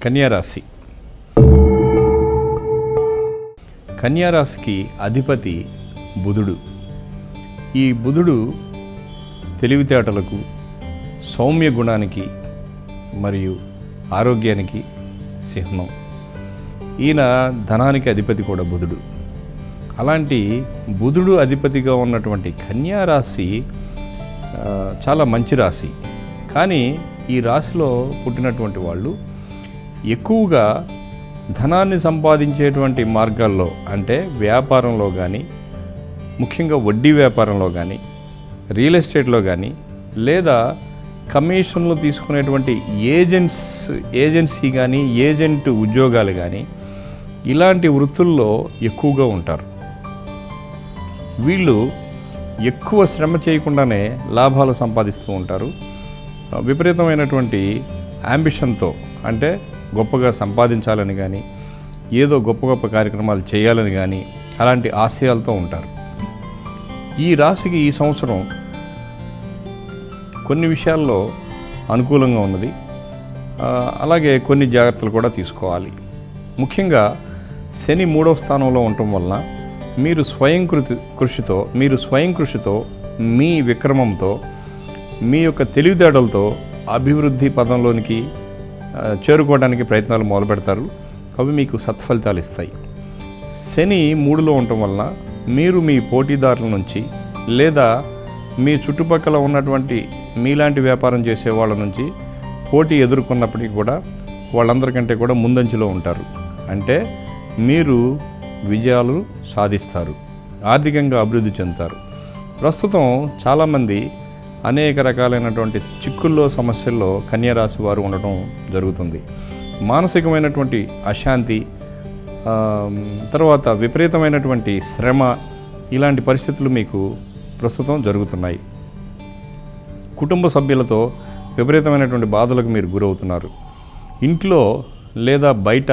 కన్యారాశి. కన్యారాశికి అధిపతి బుధుడు. ఈ బుధుడు తెలివితేటలకు, సౌమ్య గుణానికి మరియు ఆరోగ్యానికి చిహ్నం. ఈయన ధనానికి అధిపతి కూడా బుధుడు. అలాంటి బుధుడు అధిపతిగా ఉన్నటువంటి కన్యారాశి చాలా మంచి రాశి. కానీ ఈ రాశిలో పుట్టినటువంటి వాళ్ళు ఎక్కువగా ధనాన్ని సంపాదించేటువంటి మార్గాల్లో, అంటే వ్యాపారంలో కానీ, ముఖ్యంగా వడ్డీ వ్యాపారంలో కానీ, రియల్ ఎస్టేట్లో కానీ, లేదా కమిషన్లు తీసుకునేటువంటి ఏజెన్సీ కానీ, ఏజెంట్ ఉద్యోగాలు కానీ, ఇలాంటి వృత్తుల్లో ఎక్కువగా ఉంటారు. వీళ్ళు ఎక్కువ శ్రమ చేయకుండానే లాభాలు సంపాదిస్తూ ఉంటారు. విపరీతమైనటువంటి యాంబిషన్తో, అంటే గొప్పగా సంపాదించాలని కానీ, ఏదో గొప్ప గొప్ప కార్యక్రమాలు చేయాలని కానీ, అలాంటి ఆశయాలతో ఉంటారు. ఈ రాశికి ఈ సంవత్సరం కొన్ని విషయాల్లో అనుకూలంగా ఉన్నది. అలాగే కొన్ని జాగ్రత్తలు కూడా తీసుకోవాలి. ముఖ్యంగా శని 3వ స్థానంలో ఉండటం వలన మీరు స్వయం కృషితో మీ విక్రమంతో, మీ యొక్క తెలివితేటలతో అభివృద్ధి పదంలోనికి చేరుకోవడానికి ప్రయత్నాలు మొదలు పెడతారు. అవి మీకు సత్ఫలితాలు ఇస్తాయి. శని 3లో ఉండటం వలన మీరు మీ పోటీదారుల నుంచి, లేదా మీ చుట్టుపక్కల ఉన్నటువంటి మీలాంటి వ్యాపారం చేసే వాళ్ళ నుంచి పోటీ ఎదుర్కొన్నప్పటికీ కూడా వాళ్ళందరికంటే కూడా ముందంజలో ఉంటారు. అంటే మీరు విజయాలు సాధిస్తారు, ఆర్థికంగా అభివృద్ధి చెందుతారు. ప్రస్తుతం చాలామంది అనేక రకాలైనటువంటి చిక్కుల్లో, సమస్యల్లో కన్యారాశి వారు ఉండటం జరుగుతుంది. మానసికమైనటువంటి అశాంతి, తర్వాత విపరీతమైనటువంటి శ్రమ, ఇలాంటి పరిస్థితులు మీకు ప్రస్తుతం జరుగుతున్నాయి. కుటుంబ సభ్యులతో విపరీతమైనటువంటి బాధలకు మీరు గురవుతున్నారు. ఇంట్లో లేదా బయట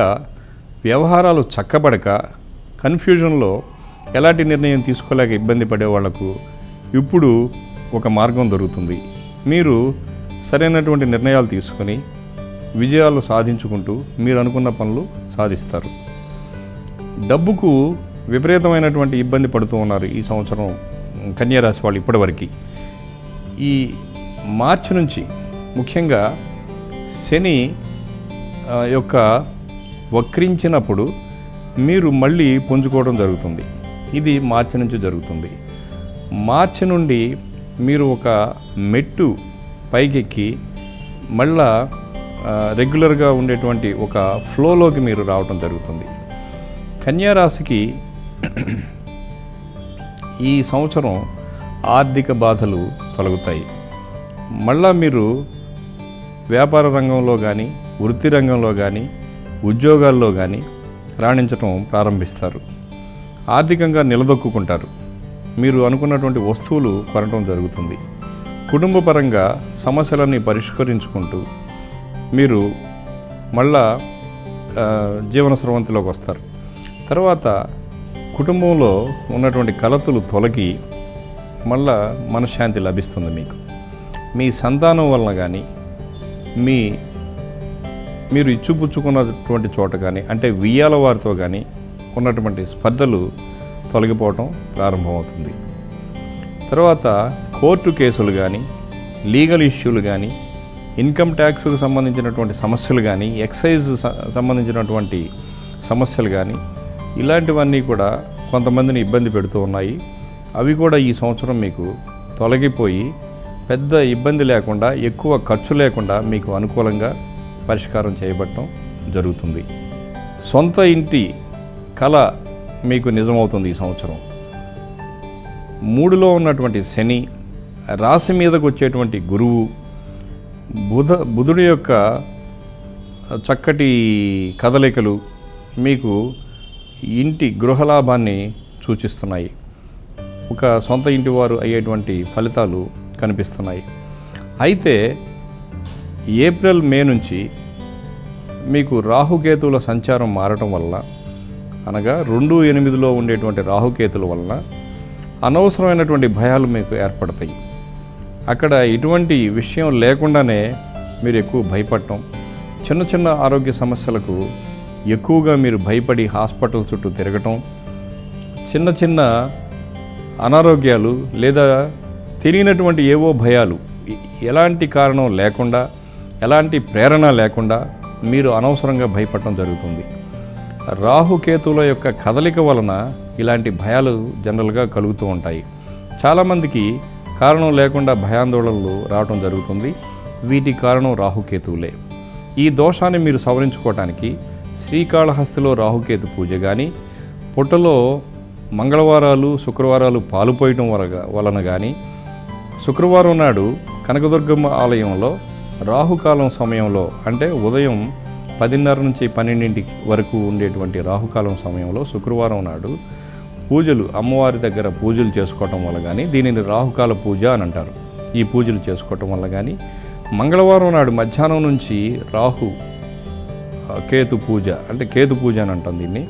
వ్యవహారాలు చక్కబడక కన్ఫ్యూజన్లో ఎలాంటి నిర్ణయం తీసుకోలేక ఇబ్బంది పడే వాళ్లకు ఇప్పుడు ఒక మార్గం దొరుకుతుంది. మీరు సరైనటువంటి నిర్ణయాలు తీసుకొని విజయాలు సాధించుకుంటూ మీరు అనుకున్న పనులు సాధిస్తారు. డబ్బుకు విపరీతమైనటువంటి ఇబ్బంది పడుతూ ఉన్నారు ఈ సంవత్సరం కన్యారాశి వాళ్ళు. ఇప్పటివరకు ఈ మార్చి నుంచి, ముఖ్యంగా శని యొక్క వక్రించినప్పుడు మీరు మళ్ళీ పుంజుకోవడం జరుగుతుంది. ఇది మార్చి నుంచి జరుగుతుంది. మార్చి నుండి మీరు ఒక మెట్టు పైకెక్కి మళ్ళా రెగ్యులర్గా ఉండేటువంటి ఒక ఫ్లోలోకి మీరు రావడం జరుగుతుంది. కన్యారాశికి ఈ సంవత్సరం ఆర్థిక బాధలు తొలగుతాయి. మళ్ళా మీరు వ్యాపార రంగంలో కానీ, వృత్తి రంగంలో కానీ, ఉద్యోగాల్లో కానీ రాణించటం ప్రారంభిస్తారు. ఆర్థికంగా నిలదొక్కుంటారు. మీరు అనుకున్నటువంటి వస్తువులు కొనటం జరుగుతుంది. కుటుంబపరంగా సమస్యలన్నీ పరిష్కరించుకుంటూ మీరు మళ్ళా జీవన స్రవంతిలోకి వస్తారు. తర్వాత కుటుంబంలో ఉన్నటువంటి కలతలు తొలగి మళ్ళా మనశ్శాంతి లభిస్తుంది మీకు. మీ సంతానం వలన కానీ, మీరు ఇచ్చుపుచ్చుకున్నటువంటి చోట కానీ, అంటే వియ్యాల వారితో కానీ ఉన్నటువంటి స్పర్ధలు తొలగిపోవటం ప్రారంభమవుతుంది. తర్వాత కోర్టు కేసులు కానీ, లీగల్ ఇష్యూలు కానీ, ఇన్కమ్ ట్యాక్స్కు సంబంధించినటువంటి సమస్యలు కానీ, ఎక్సైజ్ సంబంధించినటువంటి సమస్యలు కానీ, ఇలాంటివన్నీ కూడా కొంతమందిని ఇబ్బంది పెడుతూ ఉన్నాయి. అవి కూడా ఈ సంవత్సరం మీకు తొలగిపోయి పెద్ద ఇబ్బంది లేకుండా, ఎక్కువ ఖర్చు లేకుండా మీకు అనుకూలంగా పరిష్కారం చేయబడటం జరుగుతుంది. సొంత ఇంటి కళ మీకు నిజమవుతుంది ఈ సంవత్సరం. 3లో ఉన్నటువంటి శని, రాశి మీదకు వచ్చేటువంటి గురువు, బుధుడి యొక్క చక్కటి కదలికలు మీకు ఇంటి గృహలాభాన్ని సూచిస్తున్నాయి. ఒక సొంత ఇంటి వారు అయ్యేటువంటి ఫలితాలు కనిపిస్తున్నాయి. అయితే ఏప్రిల్, మే నుంచి మీకు రాహుకేతువుల సంచారం మారటం వల్ల, అనగా 2-8లో ఉండేటువంటి రాహుకేతుల వలన అనవసరమైనటువంటి భయాలు మీకు ఏర్పడతాయి. అక్కడ ఇటువంటి విషయం లేకుండానే మీరు ఎక్కువ భయపడటం, చిన్న చిన్న ఆరోగ్య సమస్యలకు ఎక్కువగా మీరు భయపడి హాస్పిటల్ చుట్టూ తిరగటం, చిన్న చిన్న అనారోగ్యాలు లేదా తెలియనటువంటి ఏవో భయాలు, ఎలాంటి కారణం లేకుండా, ఎలాంటి ప్రేరణ లేకుండా మీరు అనవసరంగా భయపడటం జరుగుతుంది. రాహుకేతువుల యొక్క కదలిక వలన ఇలాంటి భయాలు జనరల్గా కలుగుతూ ఉంటాయి. చాలామందికి కారణం లేకుండా భయాందోళనలు రావడం జరుగుతుంది. వీటి కారణం రాహుకేతువులే. ఈ దోషాన్ని మీరు సవరించుకోవటానికి శ్రీకాళహస్తిలో రాహుకేతు పూజ కానీ, పుట్టలో మంగళవారాలు శుక్రవారాలు పాలు పోయటం వలన కానీ, శుక్రవారం నాడు కనకదుర్గమ్మ ఆలయంలో రాహుకాలం సమయంలో, అంటే ఉదయం 10:30 నుంచి 12 వరకు ఉండేటువంటి రాహుకాలం సమయంలో శుక్రవారం నాడు పూజలు, అమ్మవారి దగ్గర పూజలు చేసుకోవటం వల్ల కానీ, దీనిని రాహుకాల పూజ అని అంటారు. ఈ పూజలు చేసుకోవటం వల్ల కానీ, మంగళవారం నాడు మధ్యాహ్నం నుంచి కేతు పూజ, అంటే కేతు పూజ అని అంటాం దీన్ని,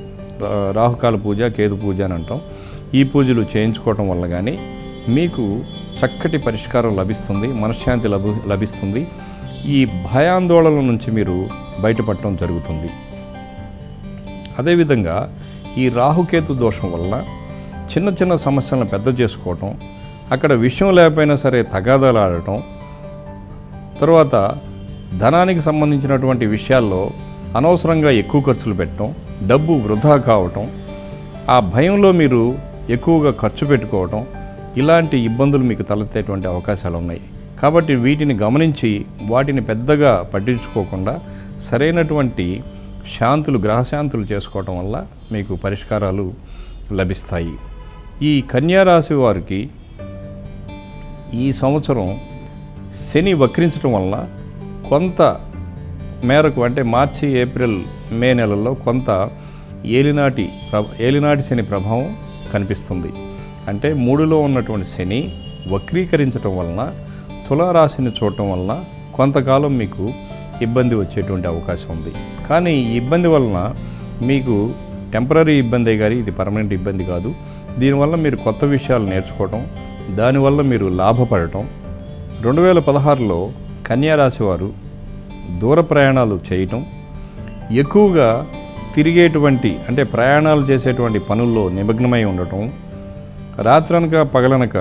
రాహుకాల పూజ, కేతు పూజ అని అంటాం. ఈ పూజలు చేయించుకోవటం వల్ల కానీ మీకు చక్కటి పరిష్కారం లభిస్తుంది, మనశ్శాంతి లభిస్తుంది. ఈ భయాందోళన నుంచి మీరు బయటపడటం జరుగుతుంది. అదేవిధంగా ఈ రాహుకేతు దోషం వలన చిన్న చిన్న సమస్యలను పెద్ద చేసుకోవటం, అక్కడ విషయం లేకపోయినా సరే తగాదాలు ఆడటం, తర్వాత ధనానికి సంబంధించినటువంటి విషయాల్లో అనవసరంగా ఎక్కువ ఖర్చులు పెట్టడం, డబ్బు వృధా కావటం, ఆ భయంలో మీరు ఎక్కువగా ఖర్చు పెట్టుకోవటం, ఇలాంటి ఇబ్బందులు మీకు తలెత్తేటువంటి అవకాశాలు ఉన్నాయి. కాబట్టి వీటిని గమనించి వాటిని పెద్దగా పట్టించుకోకుండా సరైనటువంటి శాంతులు, గ్రహశాంతులు చేసుకోవటం వల్ల మీకు పరిష్కారాలు లభిస్తాయి. ఈ కన్యారాశి వారికి ఈ సంవత్సరం శని వక్రించడం వలన కొంత మేరకు, అంటే మార్చి, ఏప్రిల్, మే నెలల్లో కొంత ఏలినాటి శని ప్రభావం కనిపిస్తుంది. అంటే 3లో ఉన్నటువంటి శని వక్రీకరించడం వలన, తులారాశిని చూడటం వలన కొంతకాలం మీకు ఇబ్బంది వచ్చేటువంటి అవకాశం ఉంది. కానీ ఈ ఇబ్బంది వలన మీకు టెంపరీ ఇబ్బందే కానీ ఇది పర్మనెంట్ ఇబ్బంది కాదు. దీనివల్ల మీరు కొత్త విషయాలు నేర్చుకోవటం, దానివల్ల మీరు లాభపడటం. 2016లో కన్యారాశి వారు దూర ప్రయాణాలు చేయటం, ఎక్కువగా తిరిగేటువంటి, అంటే ప్రయాణాలు చేసేటువంటి పనుల్లో నిమగ్నమై ఉండటం, రాత్రనక పగలనక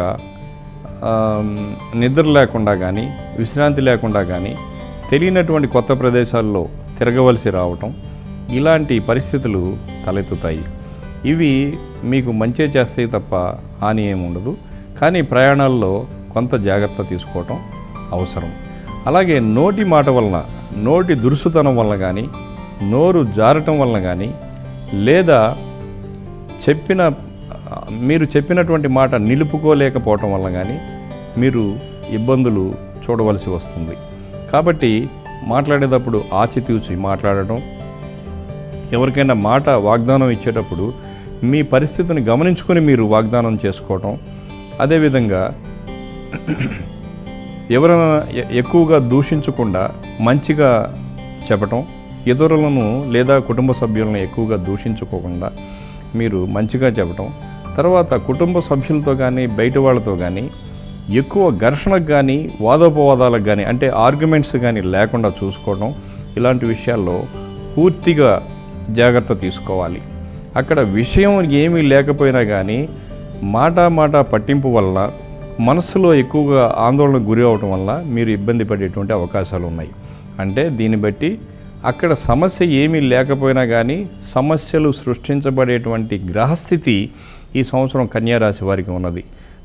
నిద్ర లేకుండా కానీ, విశ్రాంతి లేకుండా కానీ తెలియనటువంటి కొత్త ప్రదేశాల్లో తిరగవలసి రావటం, ఇలాంటి పరిస్థితులు తలెత్తుతాయి. ఇవి మీకు మంచి చేస్తాయి తప్ప హాని ఏమి ఉండదు. కానీ ప్రయాణాల్లో కొంత జాగ్రత్త తీసుకోవటం అవసరం. అలాగే నోటి మాట వలన, నోటి దురుసుతనం వలన కానీ, నోరు జారటం వలన కానీ, లేదా మీరు చెప్పినటువంటి మాట నిలుపుకోలేకపోవటం వల్ల కానీ మీరు ఇబ్బందులు చూడవలసి వస్తుంది. కాబట్టి మాట్లాడేటప్పుడు ఆచితూచి మాట్లాడటం, ఎవరికైనా మాట వాగ్దానం ఇచ్చేటప్పుడు మీ పరిస్థితిని గమనించుకొని మీరు వాగ్దానం చేసుకోవటం. అదేవిధంగా ఎవరైనా ఎక్కువగా దూషించకుండా మంచిగా చెప్పటం, ఇతరులను లేదా కుటుంబ సభ్యులను ఎక్కువగా దూషించుకోకుండా మీరు మంచిగా చెప్పటం. తర్వాత కుటుంబ సభ్యులతో కానీ బయట వాళ్ళతో కానీ ఎక్కువ ఘర్షణకు కానీ వాదోపవాదాలకు కానీ, అంటే ఆర్గ్యుమెంట్స్ కానీ లేకుండా చూసుకోవడం. ఇలాంటి విషయాల్లో పూర్తిగా జాగ్రత్త తీసుకోవాలి. అక్కడ విషయం ఏమీ లేకపోయినా కానీ మాట పట్టింపు వల్ల, మనసులో ఎక్కువగా ఆందోళనకు గురి అవటం వల్ల మీరు ఇబ్బంది పడేటువంటి అవకాశాలు ఉన్నాయి. అంటే దీన్ని బట్టి అక్కడ సమస్య ఏమీ లేకపోయినా కానీ సమస్యలు సృష్టించబడేటువంటి గ్రహస్థితి ఈ సంవత్సరం కన్యారాశి వారికి ఉన్నది.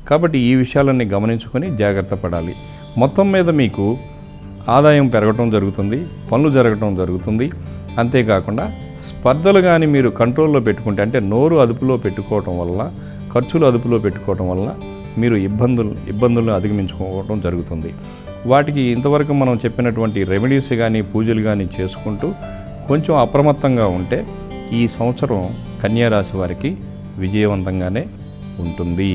కాబట్టి ఈ విషయాలన్నీ గమనించుకొని జాగ్రత్త పడాలి. మొత్తం మీద మీకు ఆదాయం పెరగటం జరుగుతుంది, పనులు జరగటం జరుగుతుంది. అంతేకాకుండా స్పర్ధలు కానీ మీరు కంట్రోల్లో పెట్టుకుంటే, అంటే నోరు అదుపులో పెట్టుకోవటం వల్ల, ఖర్చులు అదుపులో పెట్టుకోవటం వల్ల మీరు ఇబ్బందులను అధిగమించుకోవడం జరుగుతుంది. వాటికి ఇంతవరకు మనం చెప్పినటువంటి రెమెడీస్ కానీ పూజలు కానీ చేసుకుంటూ కొంచెం అప్రమత్తంగా ఉంటే ఈ సంవత్సరం కన్యారాశి వారికి విజయవంతంగానే ఉంటుంది.